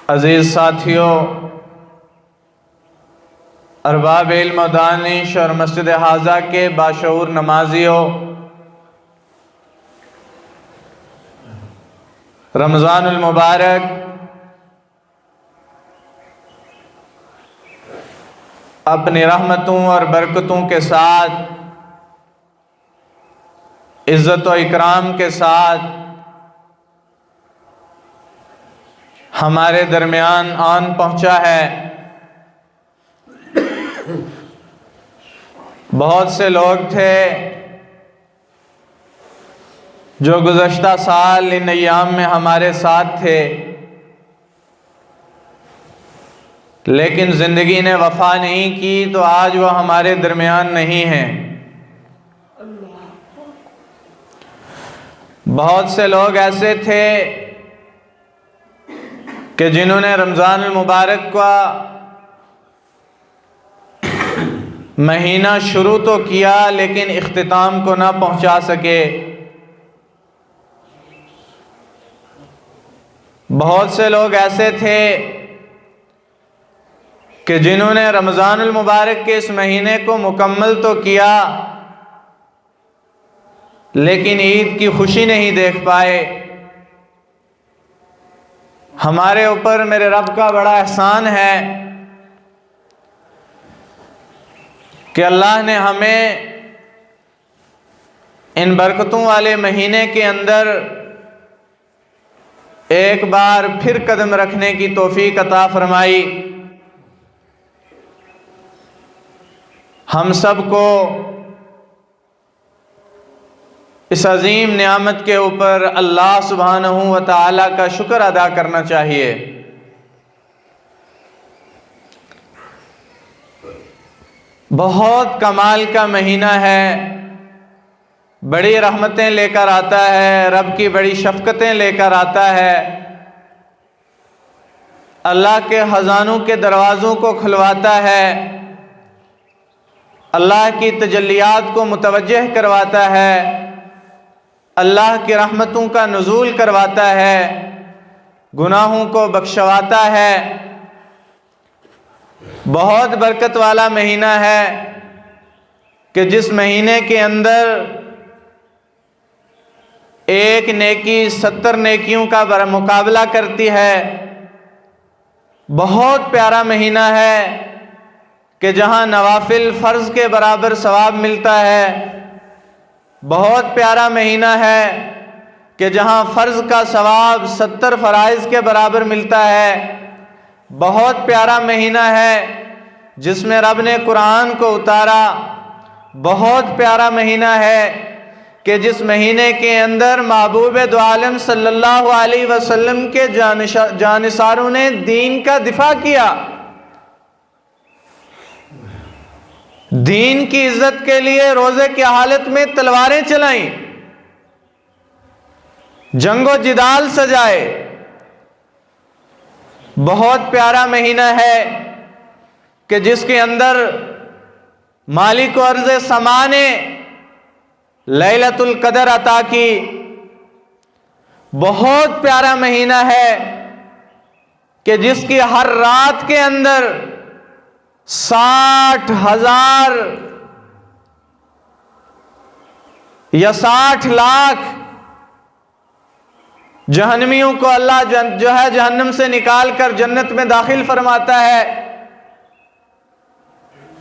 عزیز ساتھیوں، ارباب علم و دانش اور مسجد حاضہ کے باشعور نمازیوں، رمضان المبارک اپنی رحمتوں اور برکتوں کے ساتھ، عزت و اکرام کے ساتھ ہمارے درمیان آن پہنچا ہے۔ بہت سے لوگ تھے جو گزشتہ سال ان ایام میں ہمارے ساتھ تھے، لیکن زندگی نے وفا نہیں کی تو آج وہ ہمارے درمیان نہیں ہیں۔ بہت سے لوگ ایسے تھے کہ جنہوں نے رمضان المبارک کا مہینہ شروع تو کیا لیکن اختتام کو نہ پہنچا سکے۔ بہت سے لوگ ایسے تھے کہ جنہوں نے رمضان المبارک کے اس مہینے کو مکمل تو کیا لیکن عید کی خوشی نہیں دیکھ پائے۔ ہمارے اوپر میرے رب کا بڑا احسان ہے کہ اللہ نے ہمیں ان برکتوں والے مہینے کے اندر ایک بار پھر قدم رکھنے کی توفیق عطا فرمائی۔ ہم سب کو اس عظیم نعمت کے اوپر اللہ سبحانہ و تعالی کا شکر ادا کرنا چاہیے۔ بہت کمال کا مہینہ ہے، بڑی رحمتیں لے کر آتا ہے، رب کی بڑی شفقتیں لے کر آتا ہے، اللہ کے خزانوں کے دروازوں کو کھلواتا ہے، اللہ کی تجلیات کو متوجہ کرواتا ہے، اللہ کی رحمتوں کا نزول کرواتا ہے، گناہوں کو بخشواتا ہے۔ بہت برکت والا مہینہ ہے کہ جس مہینے کے اندر ایک نیکی 70 نیکیوں کا مقابلہ کرتی ہے۔ بہت پیارا مہینہ ہے کہ جہاں نوافل فرض کے برابر ثواب ملتا ہے۔ بہت پیارا مہینہ ہے کہ جہاں فرض کا ثواب 70 فرائض کے برابر ملتا ہے۔ بہت پیارا مہینہ ہے جس میں رب نے قرآن کو اتارا۔ بہت پیارا مہینہ ہے کہ جس مہینے کے اندر محبوب دو عالم صلی اللہ علیہ وسلم کے جانثاروں نے دین کا دفاع کیا، دین کی عزت کے لیے روزے کی حالت میں تلواریں چلائیں، جنگ و جدال سجائے۔ بہت پیارا مہینہ ہے کہ جس کے اندر مالک و ارض سما نے لیلۃ القدر عطا کی۔ بہت پیارا مہینہ ہے کہ جس کی ہر رات کے اندر 60,000 یا 60 لاکھ جہنمیوں کو اللہ جو ہے جہنم سے نکال کر جنت میں داخل فرماتا ہے۔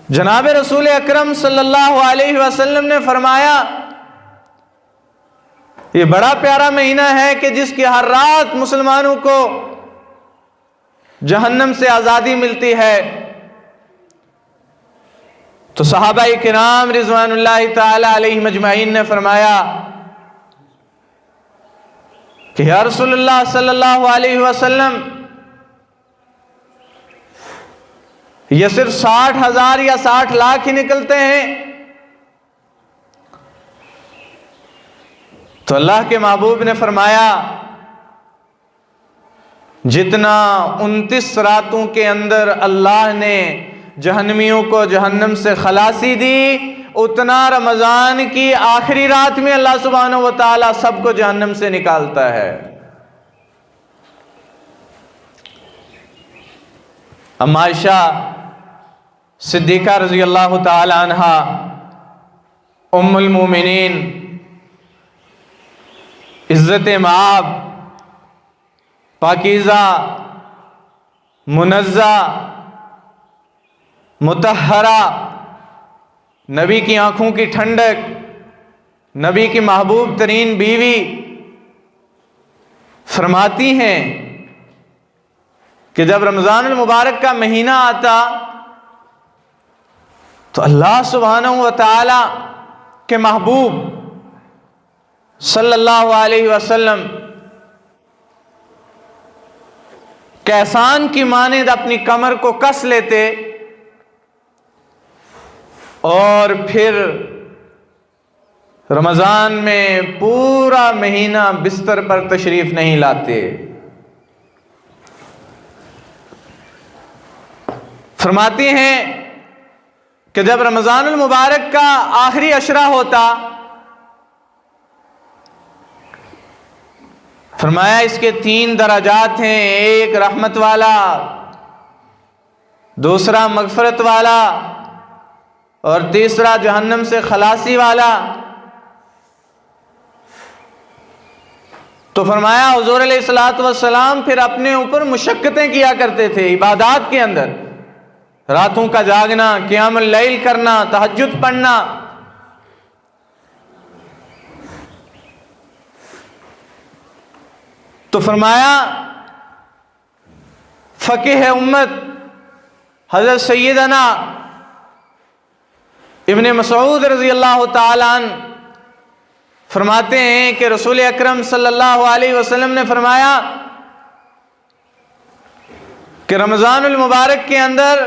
جناب رسول اکرم صلی اللہ علیہ وسلم نے فرمایا یہ بڑا پیارا مہینہ ہے کہ جس کی ہر رات مسلمانوں کو جہنم سے آزادی ملتی ہے۔ تو صحابہ کرام رضوان اللہ تعالی علیہم اجمعین نے فرمایا کہ یا رسول اللہ صلی اللہ علیہ وسلم یہ صرف 60,000 یا 60 لاکھ ہی نکلتے ہیں؟ تو اللہ کے محبوب نے فرمایا جتنا 29 راتوں کے اندر اللہ نے جہنمیوں کو جہنم سے خلاصی دی، اتنا رمضان کی آخری رات میں اللہ سبحانہ و تعالیٰ سب کو جہنم سے نکالتا ہے۔ اما عائشہ صدیقہ رضی اللہ تعالی عنہا ام المومنین، عزت مآب، پاکیزہ، منزہ، مطہرہ، نبی کی آنکھوں کی ٹھنڈک، نبی کی محبوب ترین بیوی، فرماتی ہیں کہ جب رمضان المبارک کا مہینہ آتا تو اللہ سبحانہ و تعالی کے محبوب صلی اللہ علیہ وسلم کیسان کی مانند اپنی کمر کو کس لیتے اور پھر رمضان میں پورا مہینہ بستر پر تشریف نہیں لاتے۔ فرماتی ہیں کہ جب رمضان المبارک کا آخری عشرہ ہوتا، فرمایا اس کے 3 درجات ہیں، ایک رحمت والا، دوسرا مغفرت والا، اور تیسرا جہنم سے خلاصی والا۔ تو فرمایا حضور علیہ الصلوۃ والسلام پھر اپنے اوپر مشقتیں کیا کرتے تھے عبادات کے اندر، راتوں کا جاگنا، قیام اللیل کرنا، تہجد پڑھنا۔ تو فرمایا فقیہ امت حضرت سیدنا ابن مسعود رضی اللہ تعالی عنہ فرماتے ہیں کہ رسول اکرم صلی اللہ علیہ وسلم نے فرمایا کہ رمضان المبارک کے اندر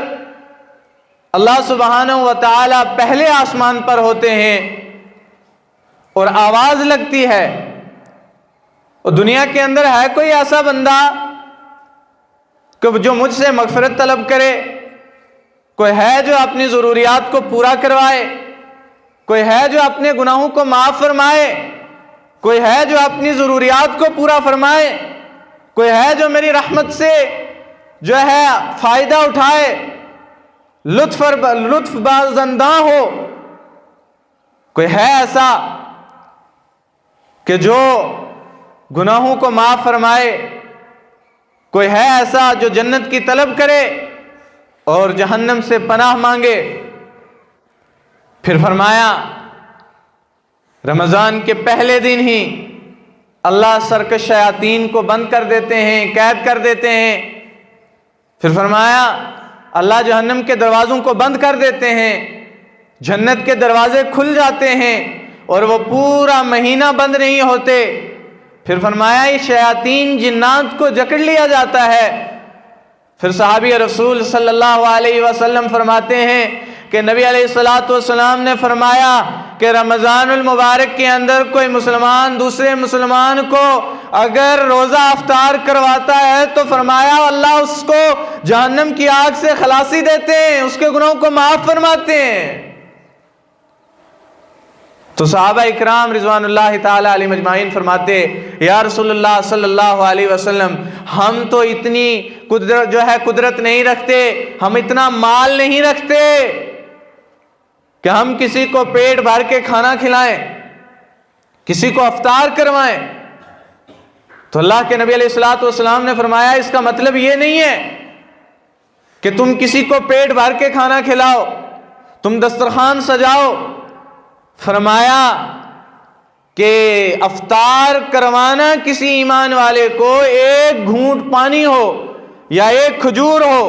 اللہ سبحانہ و تعالی پہلے آسمان پر ہوتے ہیں اور آواز لگتی ہے، اور دنیا کے اندر ہے کوئی ایسا بندہ کہ جو مجھ سے مغفرت طلب کرے؟ کوئی ہے جو اپنی ضروریات کو پورا کروائے؟ کوئی ہے جو اپنے گناہوں کو معاف فرمائے؟ کوئی ہے جو اپنی ضروریات کو پورا فرمائے؟ کوئی ہے جو میری رحمت سے جو ہے فائدہ اٹھائے، لطف بازنداں ہو؟ کوئی ہے ایسا کہ جو گناہوں کو معاف فرمائے؟ کوئی ہے ایسا جو جنت کی طلب کرے اور جہنم سے پناہ مانگے؟ پھر فرمایا رمضان کے پہلے دن ہی اللہ سرکش شیاطین کو بند کر دیتے ہیں، قید کر دیتے ہیں۔ پھر فرمایا اللہ جہنم کے دروازوں کو بند کر دیتے ہیں، جنت کے دروازے کھل جاتے ہیں اور وہ پورا مہینہ بند نہیں ہوتے۔ پھر فرمایا یہ شیاطین جنات کو جکڑ لیا جاتا ہے۔ پھر صحابی رسول صلی اللہ علیہ وسلم فرماتے ہیں کہ نبی علیہ الصلوۃ والسلام نے فرمایا کہ رمضان المبارک کے اندر کوئی مسلمان دوسرے مسلمان کو اگر روزہ افطار کرواتا ہے تو فرمایا اللہ اس کو جہنم کی آگ سے خلاصی دیتے ہیں، اس کے گناہوں کو معاف فرماتے ہیں۔ تو صحابہ اکرام رضوان اللہ تعالی علیہم اجمعین فرماتے یا رسول اللہ صلی اللہ علیہ وسلم ہم تو اتنی قدرت نہیں رکھتے، ہم اتنا مال نہیں رکھتے کہ ہم کسی کو پیٹ بھر کے کھانا کھلائیں، کسی کو افطار کروائیں۔ تو اللہ کے نبی علیہ الصلوۃ والسلام نے فرمایا اس کا مطلب یہ نہیں ہے کہ تم کسی کو پیٹ بھر کے کھانا کھلاؤ، تم دسترخوان سجاؤ۔ فرمایا کہ افطار کروانا کسی ایمان والے کو ایک گھونٹ پانی ہو یا ایک کھجور ہو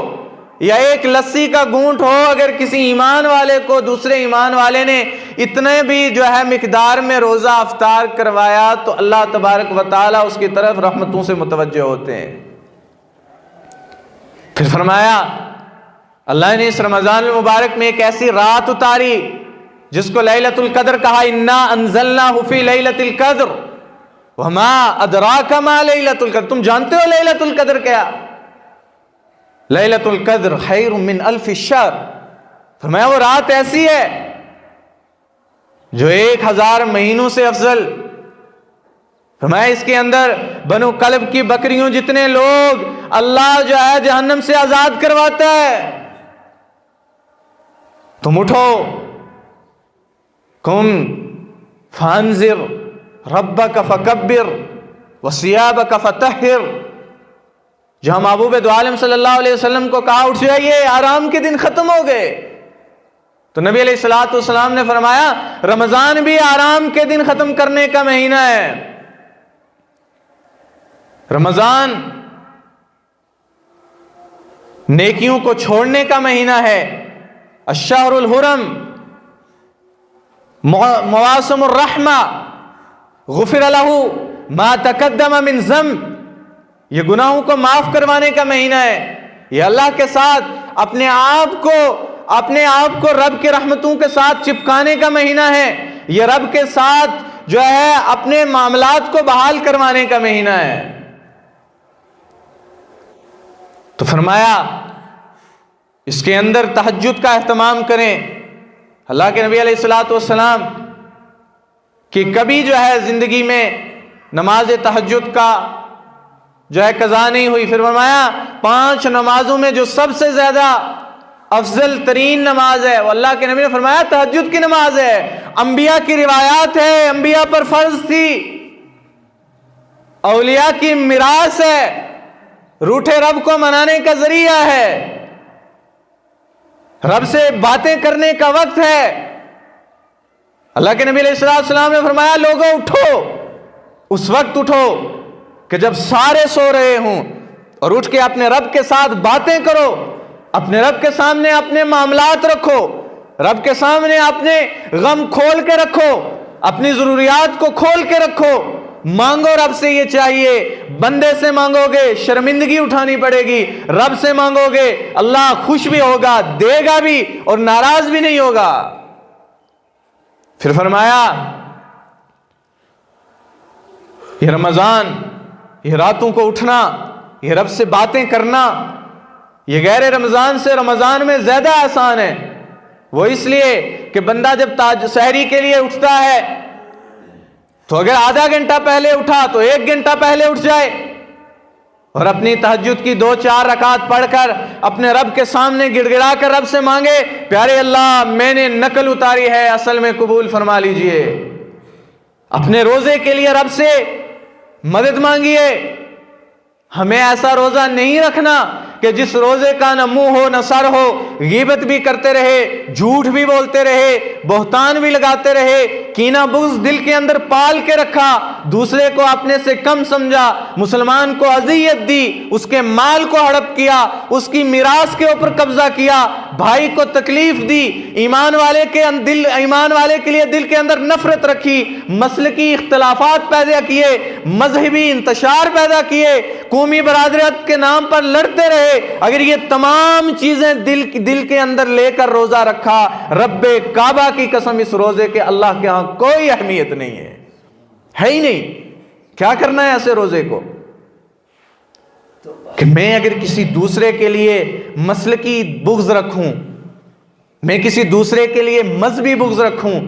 یا ایک لسی کا گھونٹ ہو، اگر کسی ایمان والے کو دوسرے ایمان والے نے اتنے بھی جو ہے مقدار میں روزہ افطار کروایا تو اللہ تبارک و تعالیٰ اس کی طرف رحمتوں سے متوجہ ہوتے ہیں۔ پھر فرمایا اللہ نے اس رمضان المبارک میں ایک ایسی رات اتاری جس کو لیلۃ القدر کہا، انا انزلناہ فی لیلۃ القدر وما ادراک ما لیلۃ القدر۔ تم جانتے ہو لیلۃ القدر کیا؟ لیلۃ القدر خیر من الف الشہر۔ فرمایا وہ رات ایسی ہے جو 1000 مہینوں سے افضل۔ فرمایا اس کے اندر بنو کلب کی بکریوں جتنے لوگ اللہ جو ہے جہنم سے آزاد کرواتا ہے. تم اٹھو، قم فانذر ربک فکبر وثیابک فطہر. جہاں محبوب دو عالم صلی اللہ علیہ وسلم کو کہا اٹھ جائیے، آرام کے دن ختم ہو گئے، تو نبی علیہ الصلوۃ والسلام نے فرمایا رمضان بھی آرام کے دن ختم کرنے کا مہینہ ہے. رمضان نیکیوں کو چھوڑنے کا مہینہ ہے. الشہر الحرم مواسم الرحمہ غفر لہ ما تقدم من ذنب. یہ گناہوں کو معاف کروانے کا مہینہ ہے. یہ اللہ کے ساتھ اپنے آپ کو رب کے رحمتوں کے ساتھ چپکانے کا مہینہ ہے. یہ رب کے ساتھ جو ہے اپنے معاملات کو بحال کروانے کا مہینہ ہے. تو فرمایا اس کے اندر تہجد کا اہتمام کریں. اللہ کے نبی علیہ الصلوۃ والسلام کہ کبھی جو ہے زندگی میں نماز تہجد کا جو ہے قضا نہیں ہوئی. پھر فرمایا 5 نمازوں میں جو سب سے زیادہ افضل ترین نماز ہے وہ اللہ کے نبی نے فرمایا تہجد کی نماز ہے. انبیاء کی روایات ہے، انبیاء پر فرض تھی، اولیاء کی میراث ہے، روٹھے رب کو منانے کا ذریعہ ہے، رب سے باتیں کرنے کا وقت ہے. اللہ کے نبی علیہ السلام نے فرمایا لوگوں اٹھو، اس وقت اٹھو کہ جب سارے سو رہے ہوں، اور اٹھ کے اپنے رب کے ساتھ باتیں کرو، اپنے رب کے سامنے اپنے معاملات رکھو، رب کے سامنے اپنے غم کھول کے رکھو، اپنی ضروریات کو کھول کے رکھو. مانگو رب سے یہ چاہیے. بندے سے مانگو گے شرمندگی اٹھانی پڑے گی، رب سے مانگو گے اللہ خوش بھی ہوگا، دے گا بھی اور ناراض بھی نہیں ہوگا. پھر فرمایا یہ رمضان، یہ راتوں کو اٹھنا، یہ رب سے باتیں کرنا، یہ غیر رمضان سے رمضان میں زیادہ آسان ہے. وہ اس لیے کہ بندہ جب سحری کے لیے اٹھتا ہے تو اگر آدھا گھنٹہ پہلے اٹھا تو 1 گھنٹہ پہلے اٹھ جائے اور اپنی تہجد کی 2-4 رکعت پڑھ کر اپنے رب کے سامنے گڑ گڑا کر رب سے مانگے پیارے اللہ میں نے نقل اتاری ہے، اصل میں قبول فرما لیجئے. اپنے روزے کے لیے رب سے مدد مانگیے. ہمیں ایسا روزہ نہیں رکھنا کہ جس روزے کا نہ منہ ہو نہ سر ہو، غیبت بھی کرتے رہے، جھوٹ بھی بولتے رہے، بہتان بھی لگاتے رہے، کینہ بغض دل کے اندر پال کے رکھا، دوسرے کو اپنے سے کم سمجھا، مسلمان کو اذیت دی، اس کے مال کو ہڑپ کیا، اس کی میراث کے اوپر قبضہ کیا، بھائی کو تکلیف دی، ایمان والے کے لیے دل کے اندر نفرت رکھی، مسلکی اختلافات پیدا کیے، مذہبی انتشار پیدا کیے، قومی برادریت کے نام پر لڑتے رہے. اگر یہ تمام چیزیں دل کے اندر لے کر روزہ رکھا، رب کعبہ کی قسم اس روزے کے اللہ کے ہاں کوئی اہمیت نہیں ہے ہی نہیں. کیا کرنا ہے ایسے روزے کو کہ میں اگر کسی دوسرے کے لیے مسلکی بغض رکھوں، میں کسی دوسرے کے لیے مذہبی بغض رکھوں،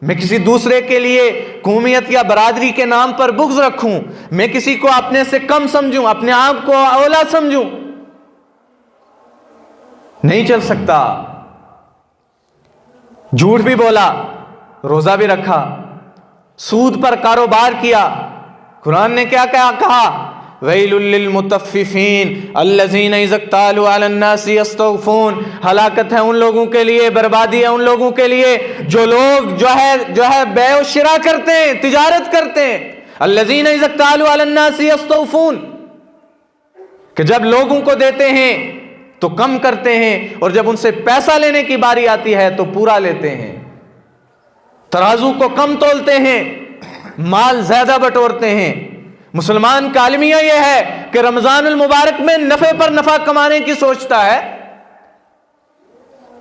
میں کسی دوسرے کے لیے قومیت یا برادری کے نام پر بغض رکھوں، میں کسی کو اپنے سے کم سمجھوں، اپنے آپ کو اولا سمجھوں، نہیں چل سکتا. جھوٹ بھی بولا، روزہ بھی رکھا، سود پر کاروبار کیا. قرآن نے کیا کہا؟ ویل للمطففین الذین اذا اکتالوا علی الناس یستوفون. ہلاکت ہے ان لوگوں کے لیے، بربادی ہے ان لوگوں کے لیے جو لوگ جو ہے بے و شراء کرتے ہیں، تجارت کرتے ہیں. الذین اذا اکتالوا علی الناس یستوفون، کہ جب لوگوں کو دیتے ہیں تو کم کرتے ہیں، اور جب ان سے پیسہ لینے کی باری آتی ہے تو پورا لیتے ہیں. ترازو کو کم تولتے ہیں، مال زیادہ بٹورتے ہیں. مسلمان کا المیہ یہ ہے کہ رمضان المبارک میں نفع پر نفع کمانے کی سوچتا ہے،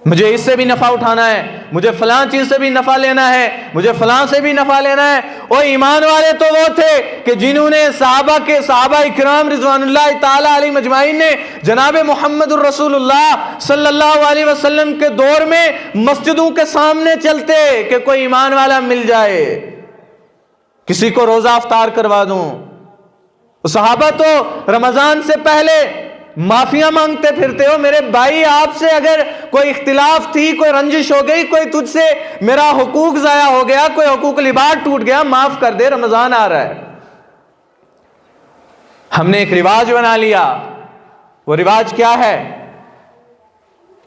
مجھے اس سے بھی نفع اٹھانا ہے، مجھے فلاں چیز سے بھی نفع لینا ہے، مجھے فلاں سے بھی نفع لینا ہے. اور ایمان والے تو وہ تھے کہ جنہوں نے صحابہ اکرام رضوان اللہ تعالی علیہم اجمعین نے جناب محمد الرسول اللہ صلی اللہ علیہ وسلم کے دور میں مسجدوں کے سامنے چلتے کہ کوئی ایمان والا مل جائے، کسی کو روزہ افطار کروا دوں. صحابہ تو رمضان سے پہلے معافیاں مانگتے پھرتے ہو، میرے بھائی آپ سے اگر کوئی اختلاف تھی، کوئی رنجش ہو گئی، کوئی تجھ سے میرا حقوق ضائع ہو گیا، کوئی حقوق العباد ٹوٹ گیا، معاف کر دے، رمضان آ رہا ہے. ہم نے ایک رواج بنا لیا. وہ رواج کیا ہے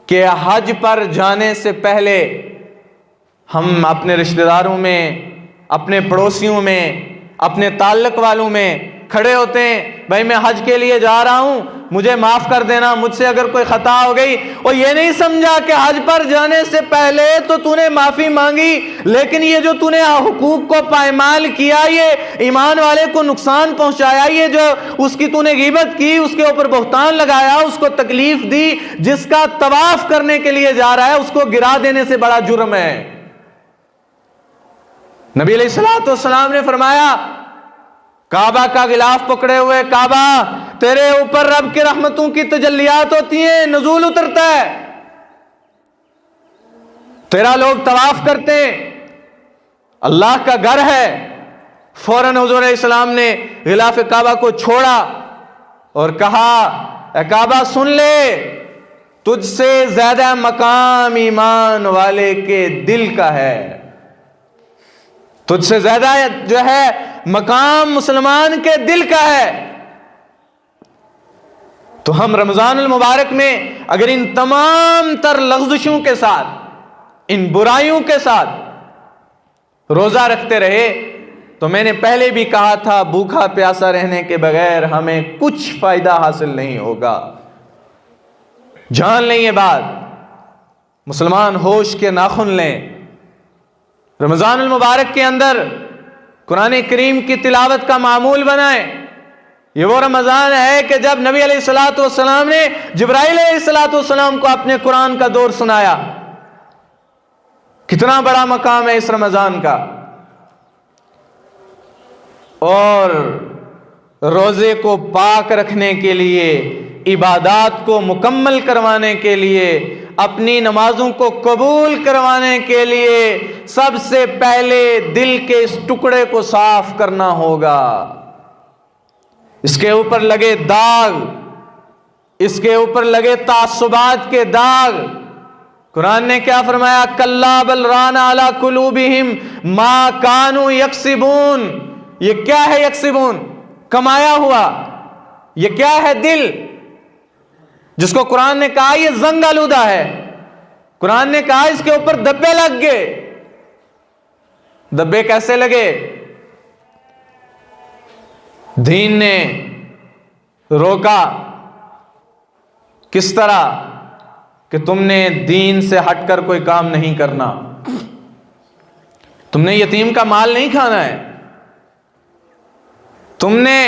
کہ حج پر جانے سے پہلے ہم اپنے رشتہ داروں میں، اپنے پڑوسیوں میں، اپنے تعلق والوں میں کھڑے ہوتے ہیں، بھائی میں حج کے لیے جا رہا ہوں، مجھے معاف کر دینا، مجھ سے اگر کوئی خطا ہو گئی. اور یہ نہیں سمجھا کہ حج پر جانے سے پہلے تو نے معافی مانگی، لیکن یہ جو نے حقوق کو پائمال کیا، یہ ایمان والے کو نقصان پہنچایا، یہ جو اس کی نے غیبت کی، اس کے اوپر بہتان لگایا، اس کو تکلیف دی، جس کا طواف کرنے کے لیے جا رہا ہے اس کو گرا دینے سے بڑا جرم ہے. نبی علیہ الصلوۃ والسلام نے فرمایا، کعبہ کا غلاف پکڑے ہوئے، کعبہ تیرے اوپر رب کی رحمتوں کی تجلیات ہوتی ہیں، نزول اترتا ہے، تیرا لوگ طواف کرتے ہیں، اللہ کا گھر ہے. فوراً حضور علیہ السلام نے غلاف کعبہ کو چھوڑا اور کہا، اے کعبہ سن لے، تجھ سے زیادہ مقام ایمان والے کے دل کا ہے، تجھ سے زیادہ جو ہے مقام مسلمان کے دل کا ہے. تو ہم رمضان المبارک میں اگر ان تمام تر لغزشوں کے ساتھ، ان برائیوں کے ساتھ روزہ رکھتے رہے تو میں نے پہلے بھی کہا تھا، بھوکا پیاسا رہنے کے بغیر ہمیں کچھ فائدہ حاصل نہیں ہوگا. جان لیں یہ بات، مسلمان ہوش کے ناخن لیں. رمضان المبارک کے اندر قرآن کریم کی تلاوت کا معمول بنائیں. یہ وہ رمضان ہے کہ جب نبی علیہ الصلوۃ والسلام نے جبرائیل علیہ الصلوۃ والسلام کو اپنے قرآن کا دور سنایا. کتنا بڑا مقام ہے اس رمضان کا. اور روزے کو پاک رکھنے کے لیے، عبادات کو مکمل کروانے کے لیے، اپنی نمازوں کو قبول کروانے کے لیے سب سے پہلے دل کے اس ٹکڑے کو صاف کرنا ہوگا. اس کے اوپر لگے داغ، اس کے اوپر لگے تعصبات کے داغ. قرآن نے کیا فرمایا؟ کلا بل ران علی قلوبہم ما کانوا یکسبون. یہ کیا ہے یکسبون؟ کمایا ہوا. یہ کیا ہے؟ دل، جس کو قرآن نے کہا یہ زنگ آلودہ ہے. قرآن نے کہا اس کے اوپر دبے لگ گئے. دبے کیسے لگے؟ دین نے روکا. کس طرح؟ کہ تم نے دین سے ہٹ کر کوئی کام نہیں کرنا، تم نے یتیم کا مال نہیں کھانا ہے، تم نے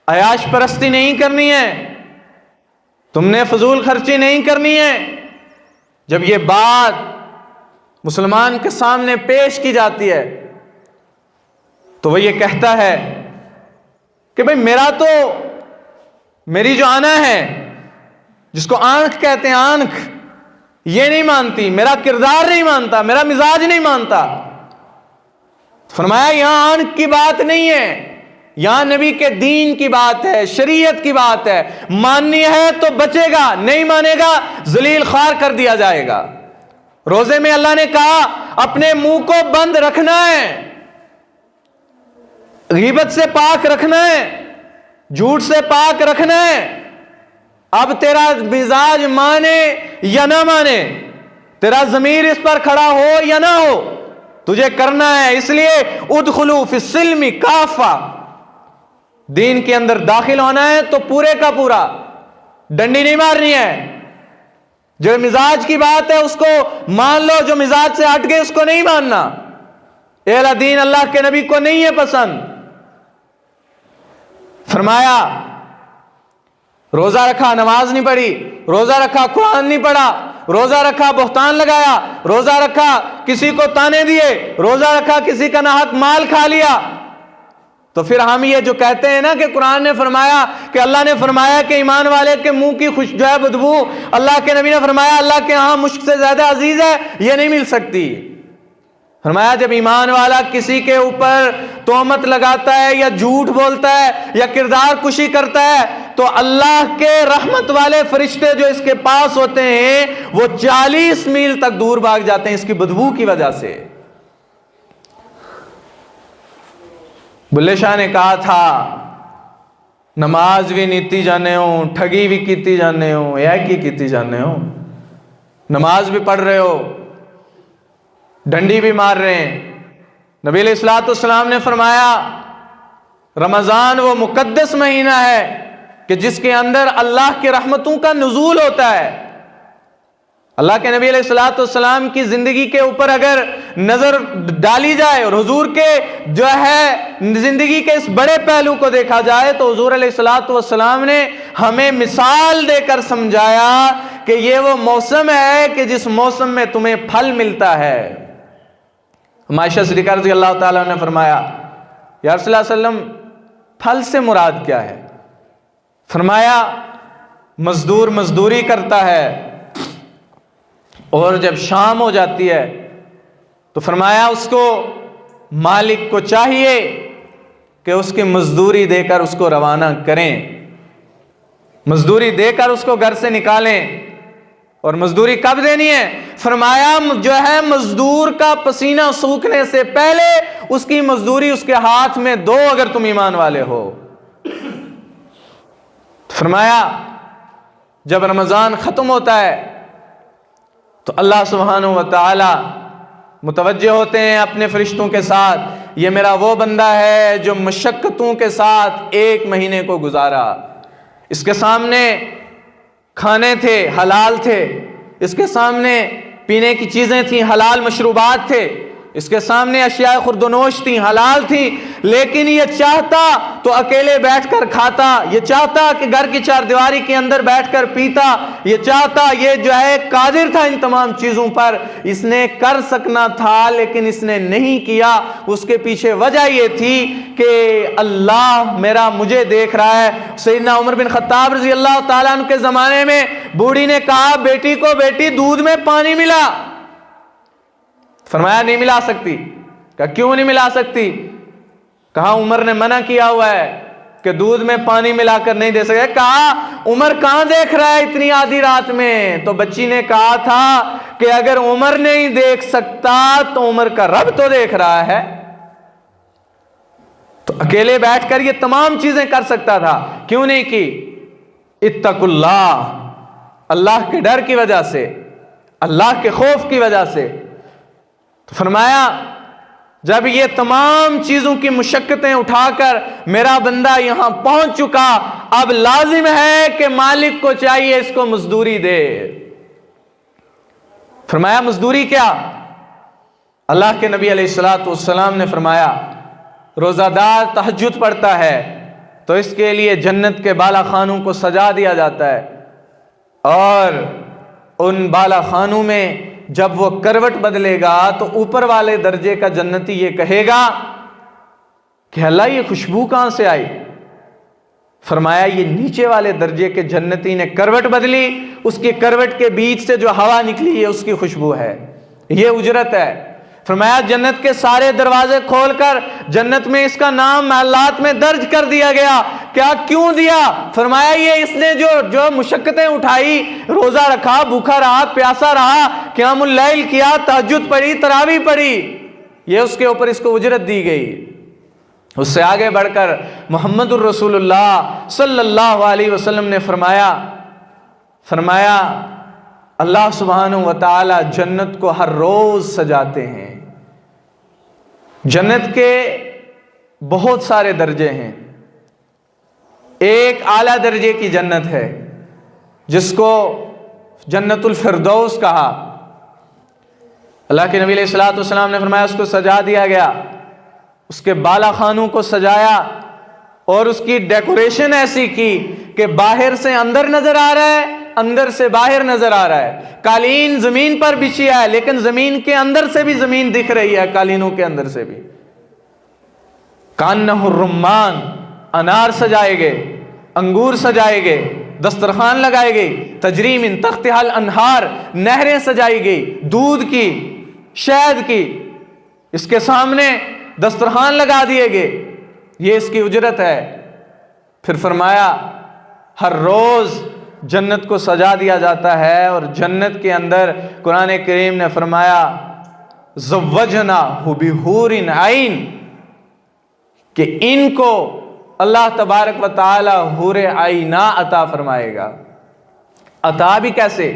عیاش پرستی نہیں کرنی ہے، تم نے فضول خرچی نہیں کرنی ہے. جب یہ بات مسلمان کے سامنے پیش کی جاتی ہے تو وہ یہ کہتا ہے کہ بھئی میری جو آنا ہے، جس کو آنکھ کہتے ہیں، آنکھ یہ نہیں مانتی، میرا کردار نہیں مانتا، میرا مزاج نہیں مانتا. فرمایا یہاں آنکھ کی بات نہیں ہے، یہاں نبی کے دین کی بات ہے، شریعت کی بات ہے. ماننی ہے تو بچے گا، نہیں مانے گا ذلیل خوار کر دیا جائے گا. روزے میں اللہ نے کہا اپنے منہ کو بند رکھنا ہے، غیبت سے پاک رکھنا ہے، جھوٹ سے پاک رکھنا ہے. اب تیرا مزاج مانے یا نہ مانے، تیرا ضمیر اس پر کھڑا ہو یا نہ ہو، تجھے کرنا ہے. اس لیے ادخلوا فی السلم کافہ، دین کے اندر داخل ہونا ہے تو پورے کا پورا، ڈنڈی نہیں مارنی ہے. جو مزاج کی بات ہے اس کو مان لو، جو مزاج سے ہٹ گئے اس کو نہیں ماننا. اہل دین اللہ کے نبی کو نہیں ہے پسند. فرمایا روزہ رکھا، نماز نہیں پڑھی، روزہ رکھا، قرآن نہیں پڑھا، روزہ رکھا، بہتان لگایا، روزہ رکھا، کسی کو تانے دیے، روزہ رکھا، کسی کا ناحق مال کھا لیا. تو پھر ہم یہ جو کہتے ہیں نا کہ قرآن نے فرمایا، کہ اللہ نے فرمایا کہ ایمان والے کے منہ کی جو ہے بدبو، اللہ کے نبی نے فرمایا اللہ کے ہاں مشک سے زیادہ عزیز ہے، یہ نہیں مل سکتی. فرمایا جب ایمان والا کسی کے اوپر تہمت لگاتا ہے یا جھوٹ بولتا ہے یا کردار کشی کرتا ہے تو اللہ کے رحمت والے فرشتے جو اس کے پاس ہوتے ہیں وہ 40 میل تک دور بھاگ جاتے ہیں اس کی بدبو کی وجہ سے۔ بلے شاہ نے کہا تھا نماز بھی نیتی جانے ہوں، ٹھگی بھی کیتی جانے ہوں، ایک ہی کیتی جانے ہوں، نماز بھی پڑھ رہے ہو، ڈنڈی بھی مار رہے ہیں۔ نبی علیہ الصلوۃ والسلام نے فرمایا رمضان وہ مقدس مہینہ ہے کہ جس کے اندر اللہ کی رحمتوں کا نزول ہوتا ہے۔ اللہ کے نبی علیہ الصلوۃ والسلام کی زندگی کے اوپر اگر نظر ڈالی جائے اور حضور کے جو ہے زندگی کے اس بڑے پہلو کو دیکھا جائے تو حضور علیہ الصلوۃ والسلام نے ہمیں مثال دے کر سمجھایا کہ یہ وہ موسم ہے کہ جس موسم میں تمہیں پھل ملتا ہے۔ عائشہ صدیقہ رضی اللہ تعالیٰ نے فرمایا یا رسول اللہ صلی اللہ علیہ وسلم پھل سے مراد کیا ہے؟ فرمایا مزدور مزدوری کرتا ہے اور جب شام ہو جاتی ہے تو فرمایا اس کو مالک کو چاہیے کہ اس کی مزدوری دے کر اس کو روانہ کریں، مزدوری دے کر اس کو گھر سے نکالیں۔ اور مزدوری کب دینی ہے؟ فرمایا جو ہے مزدور کا پسینہ سوکھنے سے پہلے اس کی مزدوری اس کے ہاتھ میں دو اگر تم ایمان والے ہو۔ فرمایا جب رمضان ختم ہوتا ہے تو اللہ سبحانہ و تعالی متوجہ ہوتے ہیں اپنے فرشتوں کے ساتھ، یہ میرا وہ بندہ ہے جو مشقتوں کے ساتھ 1 مہینے کو گزارا، اس کے سامنے کھانے تھے حلال تھے، اس کے سامنے پینے کی چیزیں تھیں حلال مشروبات تھے، اس کے سامنے اشیاء خردنوش تھیں حلال تھیں، لیکن یہ چاہتا تو اکیلے بیٹھ کر کھاتا، یہ چاہتا کہ گھر کی 4 دیواری کے اندر بیٹھ کر پیتا، یہ چاہتا، یہ جو ہے قادر تھا ان تمام چیزوں پر، اس نے کر سکنا تھا لیکن اس نے نہیں کیا۔ اس کے پیچھے وجہ یہ تھی کہ اللہ مجھے دیکھ رہا ہے۔ سیدنا عمر بن خطاب رضی اللہ تعالیٰ عنہ کے زمانے میں بوڑھی نے کہا بیٹی کو بیٹی دودھ میں پانی ملا، فرمایا نہیں ملا سکتی۔ کہا کیوں نہیں ملا سکتی؟ کہا عمر نے منع کیا ہوا ہے کہ دودھ میں پانی ملا کر نہیں دے سکتے۔ کہا عمر کہاں دیکھ رہا ہے اتنی آدھی رات میں؟ تو بچی نے کہا تھا کہ اگر عمر نہیں دیکھ سکتا تو عمر کا رب تو دیکھ رہا ہے۔ تو اکیلے بیٹھ کر یہ تمام چیزیں کر سکتا تھا، کیوں نہیں کی؟ اتقوا اللہ، اللہ کے ڈر کی وجہ سے، اللہ کے خوف کی وجہ سے۔ تو فرمایا جب یہ تمام چیزوں کی مشقتیں اٹھا کر میرا بندہ یہاں پہنچ چکا، اب لازم ہے کہ مالک کو چاہیے اس کو مزدوری دے۔ فرمایا مزدوری کیا؟ اللہ کے نبی علیہ الصلوۃ والسلام نے فرمایا روزہ دار تہجد پڑھتا ہے تو اس کے لیے جنت کے بالا خانوں کو سجا دیا جاتا ہے، اور ان بالا خانوں میں جب وہ کروٹ بدلے گا تو اوپر والے درجے کا جنتی یہ کہے گا کہ اللہ یہ خوشبو کہاں سے آئی؟ فرمایا یہ نیچے والے درجے کے جنتی نے کروٹ بدلی، اس کے کروٹ کے بیچ سے جو ہوا نکلی ہے اس کی خوشبو ہے، یہ اجرت ہے۔ فرمایا جنت کے سارے دروازے کھول کر جنت میں اس کا نام محلات میں درج کر دیا گیا۔ کیا کیوں دیا؟ فرمایا یہ اس نے جو مشقتیں اٹھائی، روزہ رکھا، بھوکا رہا، پیاسا رہا، قیام اللیل کیا، تہجد پڑھی، تراویح پڑھی، یہ اس کے اوپر اس کو اجرت دی گئی۔ اس سے آگے بڑھ کر محمد الرسول اللہ صلی اللہ علیہ وسلم نے فرمایا اللہ سبحانہ و تعالی جنت کو ہر روز سجاتے ہیں۔ جنت کے بہت سارے درجے ہیں، ایک اعلیٰ درجے کی جنت ہے جس کو جنت الفردوس کہا۔ اللہ کے نبی علیہ الصلوۃ والسلام نے فرمایا اس کو سجا دیا گیا، اس کے بالا خانوں کو سجایا اور اس کی ڈیکوریشن ایسی کی کہ باہر سے اندر نظر آ رہا ہے، اندر سے باہر نظر آ رہا ہے۔ قالین زمین پر بچھی ہے لیکن زمین کے اندر سے بھی زمین دکھ رہی ہے، قالینوں کے اندر سے بھی۔ کانہ الرمان، انار سجائے گئے، انگور سجائے گئے، دسترخوان لگائے گئی، تجری من تحتہا الانہار، نہریں سجائی گئی، دودھ کی، شہد کی، اس کے سامنے دسترخوان لگا دیے گئے، یہ اس کی اجرت ہے۔ پھر فرمایا ہر روز جنت کو سجا دیا جاتا ہے، اور جنت کے اندر قرآن کریم نے فرمایا زوجناہ بحور عین، کہ ان کو اللہ تبارک و تعالی حور عینہ عطا فرمائے گا۔ عطا بھی کیسے؟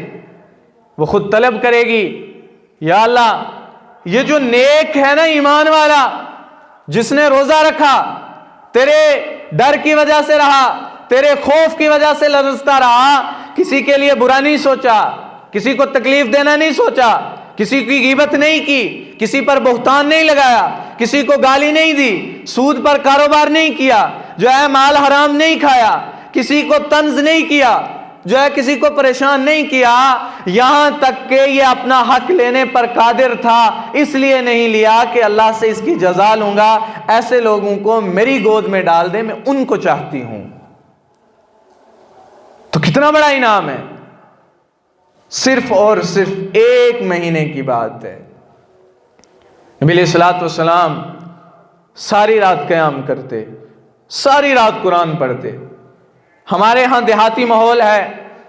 وہ خود طلب کرے گی، یا اللہ یہ جو نیک ہے نا ایمان والا، جس نے روزہ رکھا، تیرے ڈر کی وجہ سے رہا، تیرے خوف کی وجہ سے لرزتا رہا، کسی کے لیے برا نہیں سوچا، کسی کو تکلیف دینا نہیں سوچا، کسی کی غیبت نہیں کی، کسی پر بہتان نہیں لگایا، کسی کو گالی نہیں دی، سود پر کاروبار نہیں کیا، جو ہے مال حرام نہیں کھایا، کسی کو طنز نہیں کیا، جو ہے کسی کو پریشان نہیں کیا، یہاں تک کہ یہ اپنا حق لینے پر قادر تھا، اس لیے نہیں لیا کہ اللہ سے اس کی جزا لوں گا، ایسے لوگوں کو میری گود میں ڈال دے، میں ان کو چاہتی ہوں۔ تو کتنا بڑا انعام ہے، صرف اور صرف 1 مہینے کی بات ہے۔ نبی علیہ الصلوۃ والسلام ساری رات قیام کرتے، ساری رات قرآن پڑھتے۔ ہمارے ہاں دیہاتی ماحول ہے،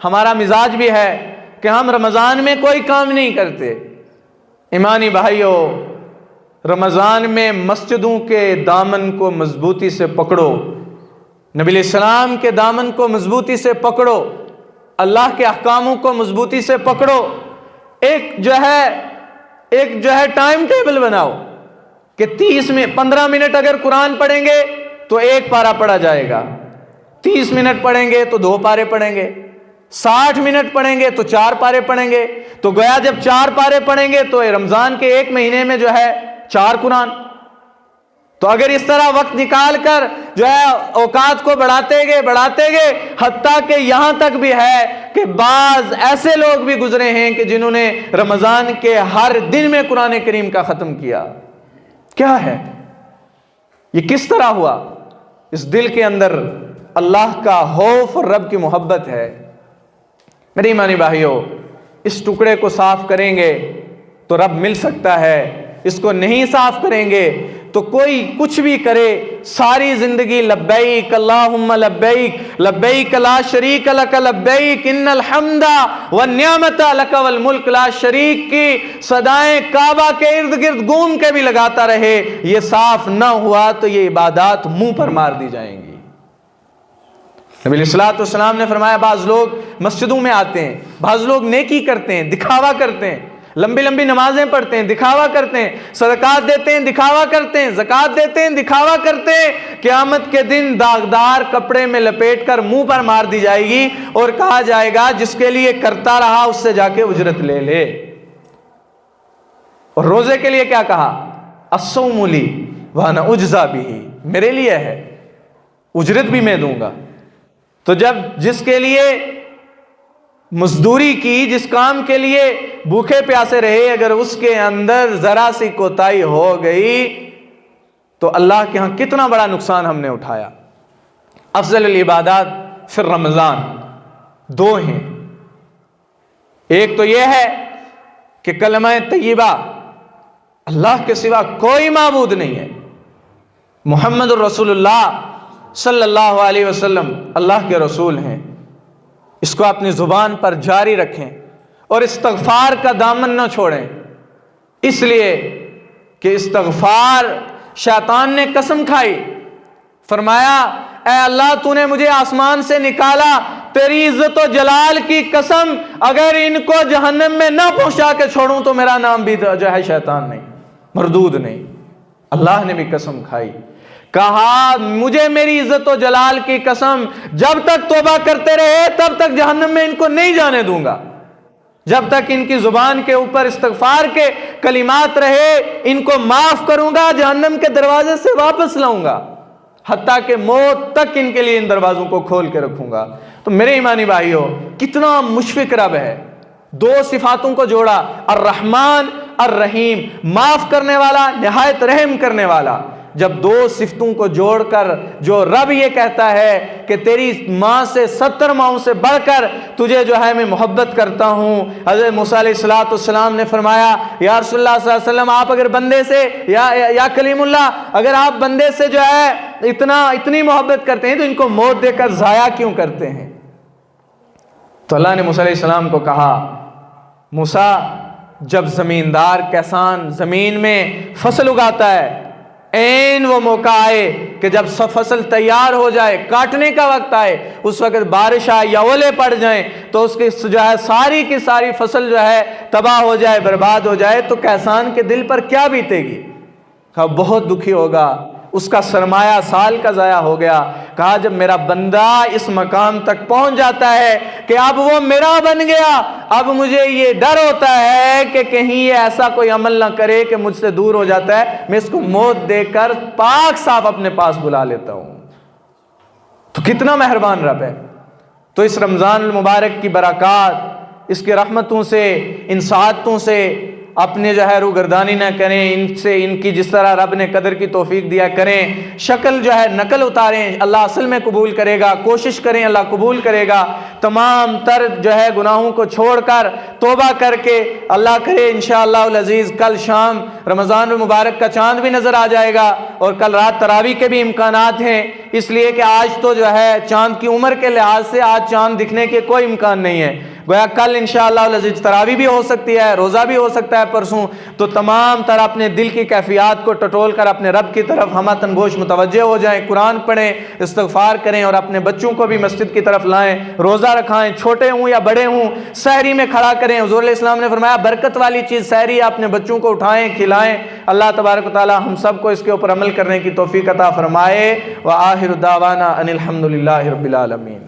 ہمارا مزاج بھی ہے کہ ہم رمضان میں کوئی کام نہیں کرتے۔ ایمانی بھائیو، رمضان میں مسجدوں کے دامن کو مضبوطی سے پکڑو، نبی علیہ السلام کے دامن کو مضبوطی سے پکڑو، اللہ کے احکاموں کو مضبوطی سے پکڑو۔ ایک جو ہے ٹائم ٹیبل بناؤ کہ 15 منٹ اگر قرآن پڑھیں گے تو 1 پارہ پڑھا جائے گا، 30 منٹ پڑھیں گے تو 2 پارے پڑھیں گے، 60 منٹ پڑھیں گے تو 4 پارے پڑھیں گے۔ تو گویا جب 4 پارے پڑھیں گے تو رمضان کے 1 مہینے میں جو ہے 4 قرآن۔ تو اگر اس طرح وقت نکال کر جو ہے اوقات کو بڑھاتے گئے، حتیٰ کہ یہاں تک بھی ہے کہ بعض ایسے لوگ بھی گزرے ہیں کہ جنہوں نے رمضان کے ہر دن میں قرآن کریم کا ختم کیا۔ کیا ہے یہ؟ کس طرح ہوا؟ اس دل کے اندر اللہ کا خوف اور رب کی محبت ہے۔ میرے ایمانی بھائیو، اس ٹکڑے کو صاف کریں گے تو رب مل سکتا ہے، اس کو نہیں صاف کریں گے تو کوئی کچھ بھی کرے، ساری زندگی لبیک اللہم لبیک لبیک لا شریک لک لبیک ان الحمد والنعمت لک والملک لا شریک کی صدائیں کعبہ کے ارد گرد گھوم کے بھی لگاتا رہے، یہ صاف نہ ہوا تو یہ عبادات منہ پر مار دی جائیں گی۔ نبی علیہ الصلوۃ والسلام نے فرمایا بعض لوگ مسجدوں میں آتے ہیں، بعض لوگ نیکی کرتے ہیں، دکھاوا کرتے ہیں، لمبی لمبی نمازیں پڑھتے ہیں، دکھاوا کرتے ہیں، صدقات دیتے ہیں، دکھاوا کرتے ہیں، زکوٰۃ دیتے ہیں، دکھاوا کرتے ہیں، قیامت کے دن داغدار کپڑے میں لپیٹ کر منہ پر مار دی جائے گی اور کہا جائے گا جس کے لیے کرتا رہا اس سے جا کے اجرت لے لے۔ اور روزے کے لیے کیا کہا؟ الصوم لی وانا اجزا بہ، میرے لیے ہے، اجرت بھی میں دوں گا۔ تو جب جس کے لیے مزدوری کی، جس کام کے لیے بھوکے پیاسے رہے، اگر اس کے اندر ذرا سی کوتاہی ہو گئی تو اللہ کے ہاں کتنا بڑا نقصان ہم نے اٹھایا۔ افضل العبادات فی رمضان 2 ہیں، ایک تو یہ ہے کہ کلمہ طیبہ اللہ کے سوا کوئی معبود نہیں ہے، محمد الرسول اللہ صلی اللہ علیہ وسلم اللہ کے رسول ہیں، اس کو اپنی زبان پر جاری رکھیں اور استغفار کا دامن نہ چھوڑیں، اس لیے کہ استغفار شیطان نے قسم کھائی، فرمایا اے اللہ تو نے مجھے آسمان سے نکالا، تیری عزت و جلال کی قسم اگر ان کو جہنم میں نہ پہنچا کے چھوڑوں تو میرا نام بھی جو ہے شیطان نہیں، مردود نہیں۔ اللہ نے بھی قسم کھائی، کہا مجھے میری عزت و جلال کی قسم جب تک توبہ کرتے رہے تب تک جہنم میں ان کو نہیں جانے دوں گا، جب تک ان کی زبان کے اوپر استغفار کے کلمات رہے ان کو معاف کروں گا، جہنم کے دروازے سے واپس لاؤں گا، حتیٰ کہ موت تک ان کے لیے ان دروازوں کو کھول کے رکھوں گا۔ تو میرے ایمانی بھائیو، کتنا مشفق رب ہے، 2 صفاتوں کو جوڑا، الرحمن الرحیم، معاف کرنے والا، نہایت رحم کرنے والا۔ جب دو صفتوں کو جوڑ کر جو رب یہ کہتا ہے کہ تیری ماں سے 70 ماؤں سے بڑھ کر تجھے جو ہے میں محبت کرتا ہوں۔ حضرت موسیٰ علیہ السلام نے فرمایا یا رسول اللہ صلی اللہ علیہ وسلم آپ اگر بندے سے یا کلیم اللہ اگر آپ بندے سے جو ہے اتنی محبت کرتے ہیں تو ان کو موت دے کر ضائع کیوں کرتے ہیں؟ تو اللہ نے موسیٰ علیہ السلام کو کہا موسیٰ جب زمیندار کسان زمین میں فصل اگاتا ہے عین وہ موقع آئے کہ جب فصل تیار ہو جائے کاٹنے کا وقت آئے اس وقت بارش آئے یا اولے پڑ جائیں تو اس کی جو ہے ساری کی ساری فصل جو ہے تباہ ہو جائے برباد ہو جائے تو کسان کے دل پر کیا بیتے گی؟ کہا بہت دکھی ہوگا، اس کا سرمایہ سال کا ضائع ہو گیا۔ کہا جب میرا بندہ اس مقام تک پہنچ جاتا ہے کہ اب وہ میرا بن گیا، اب مجھے یہ ڈر ہوتا ہے کہ کہیں یہ ایسا کوئی عمل نہ کرے کہ مجھ سے دور ہو جاتا ہے، میں اس کو موت دے کر پاک صاف اپنے پاس بلا لیتا ہوں۔ تو کتنا مہربان رب ہے۔ تو اس رمضان المبارک کی برکات، اس کی رحمتوں سے، ان سعادتوں سے اپنے جو ہے روگردانی نہ کریں، ان سے ان کی جس طرح رب نے قدر کی توفیق دیا کریں، شکل جو ہے نقل اتاریں، اللہ اصل میں قبول کرے گا، کوشش کریں اللہ قبول کرے گا، تمام تر جو ہے گناہوں کو چھوڑ کر توبہ کر کے اللہ کرے انشاءاللہ العزیز کل شام رمضان المبارک کا چاند بھی نظر آ جائے گا اور کل رات تراویح کے بھی امکانات ہیں، اس لیے کہ آج تو جو ہے چاند کی عمر کے لحاظ سے آج چاند دکھنے کے کوئی امکان نہیں ہے، گویا کل انشاءاللہ العزیز تراویح بھی ہو سکتی ہے، روزہ بھی ہو سکتا ہے پرسوں، تو تمام طرح اپنے دل کی کیفیات کو ٹٹول کر اپنے رب کی طرف ہمتاً گوش متوجہ ہو جائیں، قرآن پڑھیں، استغفار کریں اور اپنے بچوں کو بھی مسجد کی طرف لائیں، روزہ رکھائیں، چھوٹے ہوں یا بڑے ہوں، سحری میں کھڑا کریں۔ حضور علیہ السلام نے فرمایا برکت والی چیز سحری ہے، اپنے بچوں کو اٹھائیں کھلائیں۔ اللہ تبارک و تعالی ہم سب کو اس کے اوپر عمل کرنے کی توفیق عطا فرمائے۔ وآخر دعوانا ان الحمد للہ رب العالمین۔